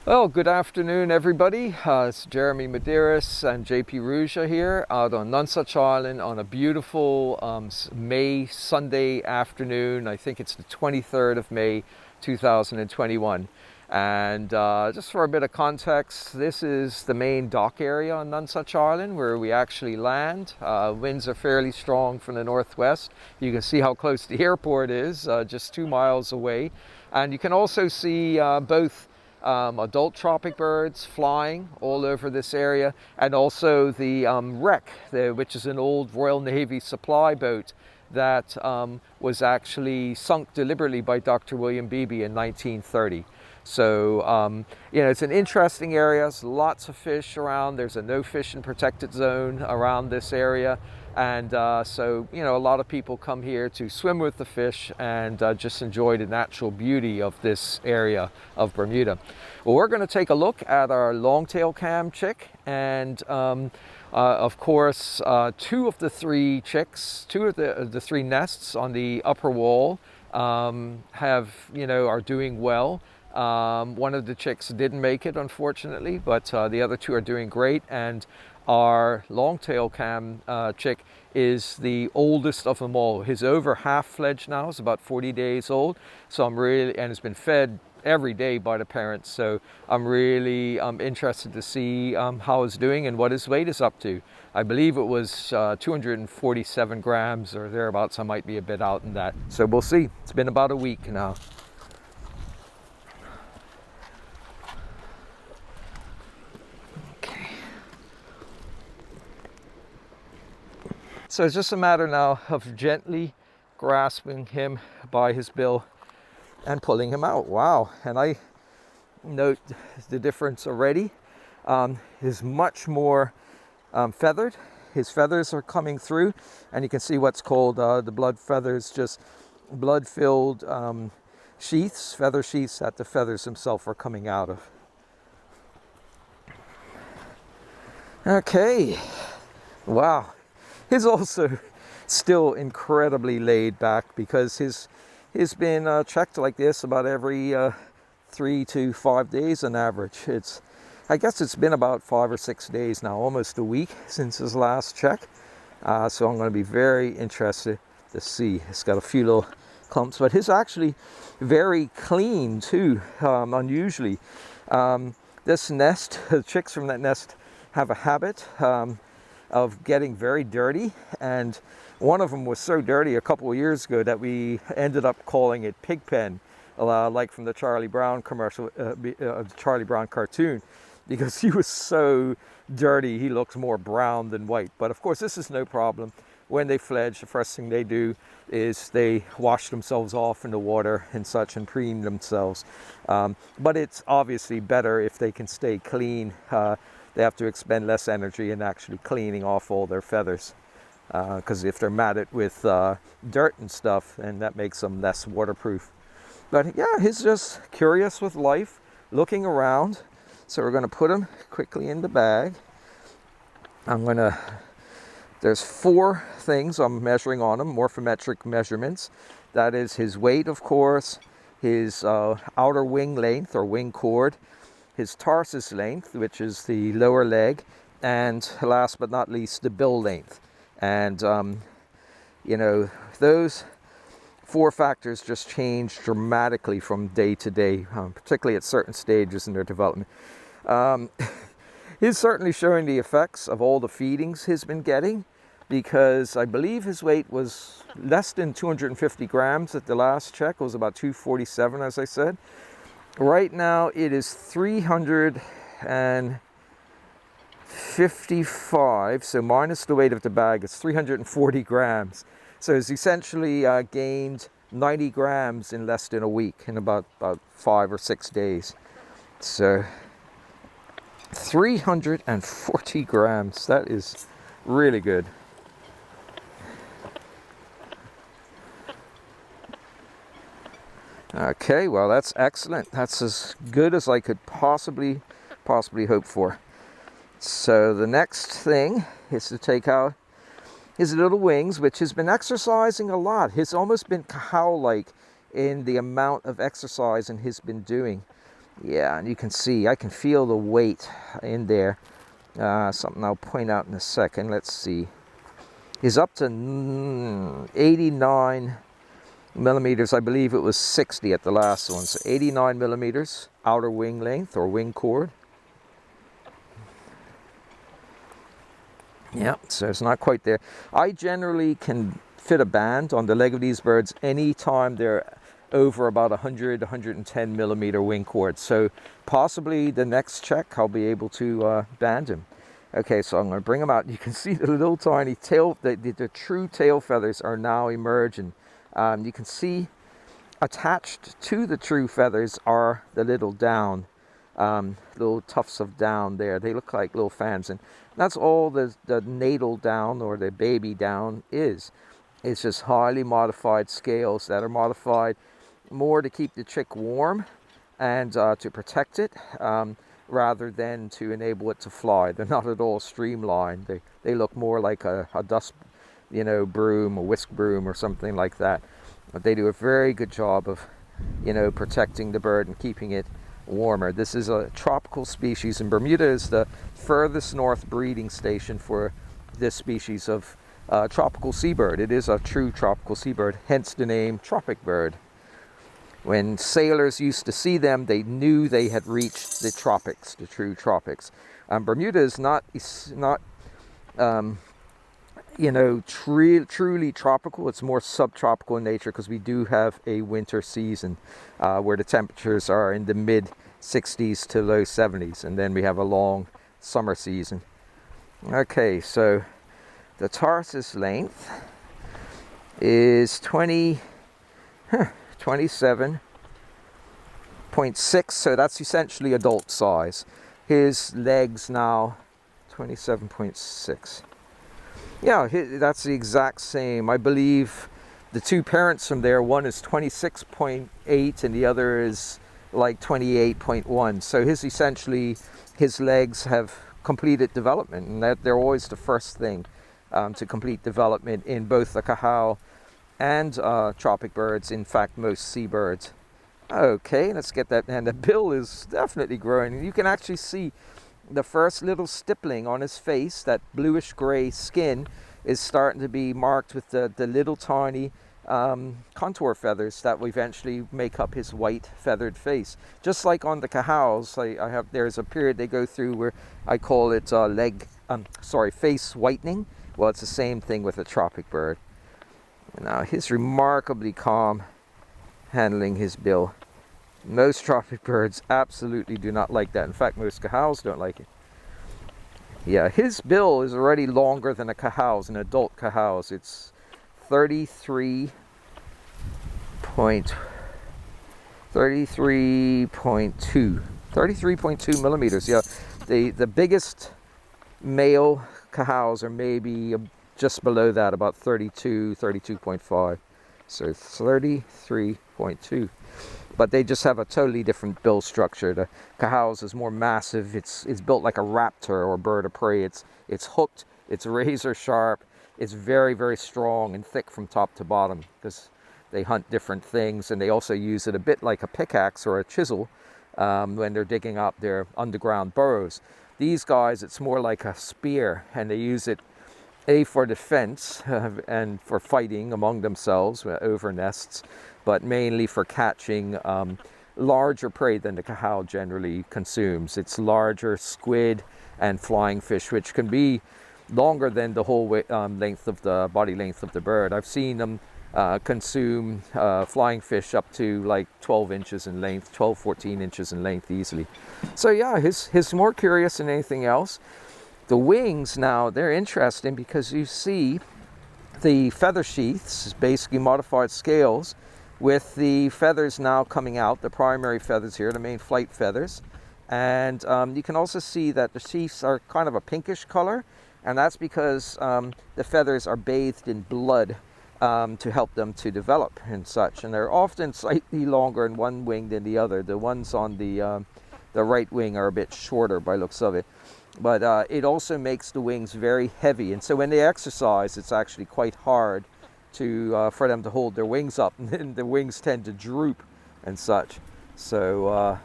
Well, good afternoon, everybody. It's Jeremy Medeiros and JP Ruja here out on Nonsuch Island on a beautiful May Sunday afternoon. I think it's the 23rd of May 2021. And just for a bit of context, this is the main dock area on Nonsuch Island where we actually land. Winds are fairly strong from the northwest. You can see how close the airport is, just 2 miles away. And you can also see both adult tropic birds flying all over this area, and also the wreck, which is an old Royal Navy supply boat that was actually sunk deliberately by Dr. William Beebe in 1930. So, it's an interesting area. There's lots of fish around. There's a no fishing protected zone around this area. And so, a lot of people come here to swim with the fish and just enjoy the natural beauty of this area of Bermuda. Well, we're going to take a look at our longtail cam chick, and of course, two of the three nests on the upper wall are doing well. One of the chicks didn't make it, unfortunately, but the other two are doing great. And our longtail cam chick is the oldest of them all. He's over half fledged now. He's about 40 days old. So and has been fed every day by the parents. So I'm really interested to see how he's doing and what his weight is up to. I believe it was 247 grams or thereabouts. I might be a bit out in that. So we'll see. It's been about a week now. So it's just a matter now of gently grasping him by his bill and pulling him out. Wow. And I note the difference already. He's much more feathered. His feathers are coming through, and you can see what's called the blood feathers, just blood-filled sheaths, feather sheaths that the feathers themselves are coming out of. Okay. Wow. He's also still incredibly laid back because he's been checked like this about every 3 to 5 days on average. I guess it's been about 5 or 6 days now, almost a week since his last check. So I'm going to be very interested to see. It's got a few little clumps, but he's actually very clean too, unusually. This nest, the chicks from that nest have a habit of getting very dirty, and one of them was so dirty a couple of years ago that we ended up calling it Pigpen, like from the Charlie Brown commercial, the Charlie Brown cartoon, because he was so dirty. He looks more brown than white. But of course, this is no problem. When they fledge, the first thing they do is they wash themselves off in the water and such and preen themselves. But it's obviously better if they can stay clean. They have to expend less energy in actually cleaning off all their feathers, because if they're matted with dirt and stuff, then that makes them less waterproof. But yeah, he's just curious with life, looking around. So we're going to put him quickly in the bag. There's 4 things I'm measuring on him, morphometric measurements. That is his weight, of course, his outer wing length or wing chord, his tarsus length, which is the lower leg, and last but not least, the bill length. And, those 4 factors just change dramatically from day to day, particularly at certain stages in their development. He's certainly showing the effects of all the feedings he's been getting, because I believe his weight was less than 250 grams at the last check. It was about 247, as I said. Right now it is 355, so minus the weight of the bag, it's 340 grams. So he's essentially gained 90 grams in less than a week, in about 5 or 6 days. So 340 grams, that is really good. Okay, well, that's excellent. That's as good as I could possibly hope for. So the next thing is to take out his little wings, which has been exercising a lot. He's almost been cow-like in the amount of exercising he's been doing. Yeah, and you can see, I can feel the weight in there. Something I'll point out in a second. Let's see. He's up to 89 millimeters. I believe it was 60 at the last one. So 89 millimeters outer wing length or wing chord. Yeah, so it's not quite there. I generally can fit a band on the leg of these birds anytime they're over about 100, 110 millimeter wing chord. So possibly the next check I'll be able to band him. Okay, so I'm going to bring him out. You can see the little tiny tail, the true tail feathers are now emerging. You can see attached to the true feathers are the little down, little tufts of down there. They look like little fans, and that's all the natal down or the baby down is. It's just highly modified scales that are modified more to keep the chick warm and to protect it, rather than to enable it to fly. They're not at all streamlined. They look more like a dust, broom, a whisk broom or something like that. But they do a very good job of, protecting the bird and keeping it warmer. This is a tropical species, and Bermuda is the furthest north breeding station for this species of tropical seabird. It is a true tropical seabird, hence the name Tropicbird. When sailors used to see them, they knew they had reached the tropics, the true tropics. Bermuda is not truly tropical. It's more subtropical in nature because we do have a winter season where the temperatures are in the mid 60s to low 70s, and then we have a long summer season. Okay, so the tarsus length is 27.6, so that's essentially adult size. His legs now 27.6. Yeah, that's the exact same. I believe the two parents from there, one is 26.8 and the other is like 28.1. So his legs have completed development, and that they're always the first thing to complete development in both the cahal and tropic birds, in fact most seabirds. Okay, let's get that, and the bill is definitely growing. You can actually see the first little stippling on his face. That bluish gray skin is starting to be marked with the little tiny contour feathers that will eventually make up his white feathered face. Just like on the cahals, there's a period they go through where I call it face whitening. Well, it's the same thing with a tropic bird. Now he's remarkably calm handling his bill. Most tropic birds absolutely do not like that. In fact, most cahals don't like it. Yeah, his bill is already longer than a cahal's, an adult cahal's. It's 33.2 millimeters. Yeah, the biggest male cahals are maybe just below that, about 32.5. So 33.2. But they just have a totally different bill structure. The cahals is more massive. It's built like a raptor or bird of prey. It's hooked. It's razor sharp. It's very, very strong and thick from top to bottom because they hunt different things, and they also use it a bit like a pickaxe or a chisel when they're digging up their underground burrows. These guys, it's more like a spear, and they use it for defense and for fighting among themselves over nests, but mainly for catching larger prey than the cahal generally consumes. It's larger squid and flying fish, which can be longer than the whole length of the body length of the bird. I've seen them consume flying fish up to like 12 inches in length, 14 inches in length easily. So yeah, he's more curious than anything else. The wings now, they're interesting because you see the feather sheaths, basically modified scales, with the feathers now coming out, the primary feathers here, the main flight feathers. And you can also see that the sheaths are kind of a pinkish color, and that's because the feathers are bathed in blood to help them to develop and such. And they're often slightly longer in one wing than the other. The ones on the right wing are a bit shorter by looks of it. But it also makes the wings very heavy, and so when they exercise, it's actually quite hard for them to hold their wings up, and then the wings tend to droop and such. So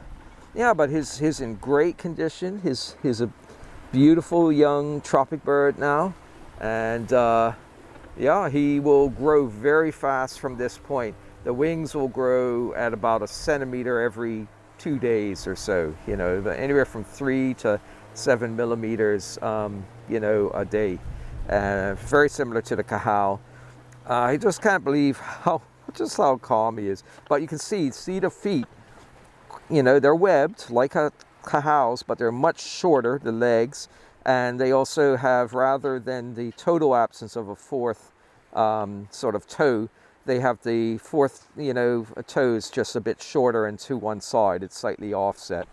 Yeah, but his in great condition. His a beautiful young tropic bird now, and yeah, he will grow very fast from this point. The wings will grow at about a centimeter every 2 days or so. You know, anywhere from 3 to 7 millimeters. You know, a day. Very similar to the cahal. I just can't believe just how calm he is. But you can see the feet. You know, they're webbed like a cahals, but they're much shorter, the legs, and they also have, rather than the total absence of a fourth sort of toe, they have the fourth, you know, toes just a bit shorter and to one side. It's slightly offset.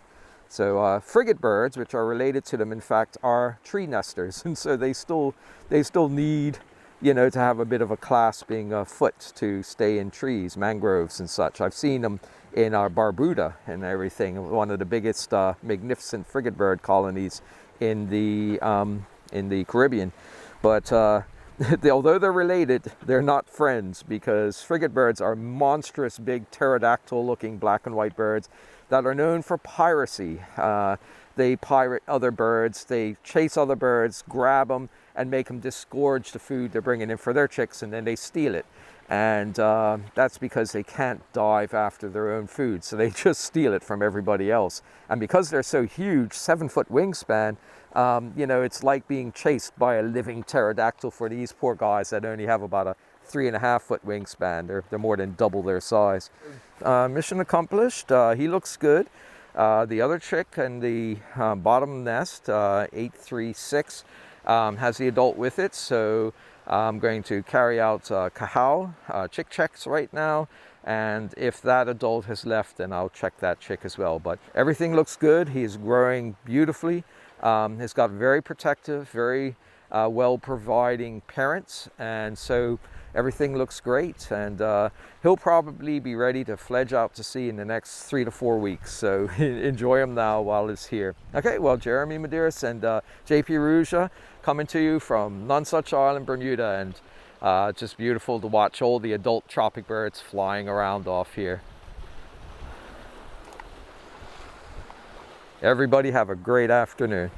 So frigate birds, which are related to them, in fact, are tree nesters, and so they still need, you know, to have a bit of a clasping foot to stay in trees, mangroves and such. I've seen them in our Bermuda and everything, one of the biggest magnificent frigate bird colonies in the Caribbean. But although they're related, they're not friends, because frigate birds are monstrous big pterodactyl looking black and white birds that are known for piracy. They pirate other birds, they chase other birds, grab them and make them disgorge the food they're bringing in for their chicks, and then they steal it. And that's because they can't dive after their own food, so they just steal it from everybody else. And because they're so huge, 7-foot wingspan, you know, it's like being chased by a living pterodactyl for these poor guys that only have about a 3.5-foot wingspan. They're more than double their size. Mission accomplished. He looks good. The other chick in the bottom nest, 836, has the adult with it, so I'm going to carry out cahal chick checks right now, and if that adult has left, then I'll check that chick as well. But everything looks good. He's growing beautifully. He's got very protective, very well providing parents, and so everything looks great, and he'll probably be ready to fledge out to sea in the next 3 to 4 weeks, so enjoy him now while he's here. Okay, well, Jeremy Medeiros and JP Rouja coming to you from Nonsuch Island, Bermuda, and just beautiful to watch all the adult tropic birds flying around off here. Everybody have a great afternoon.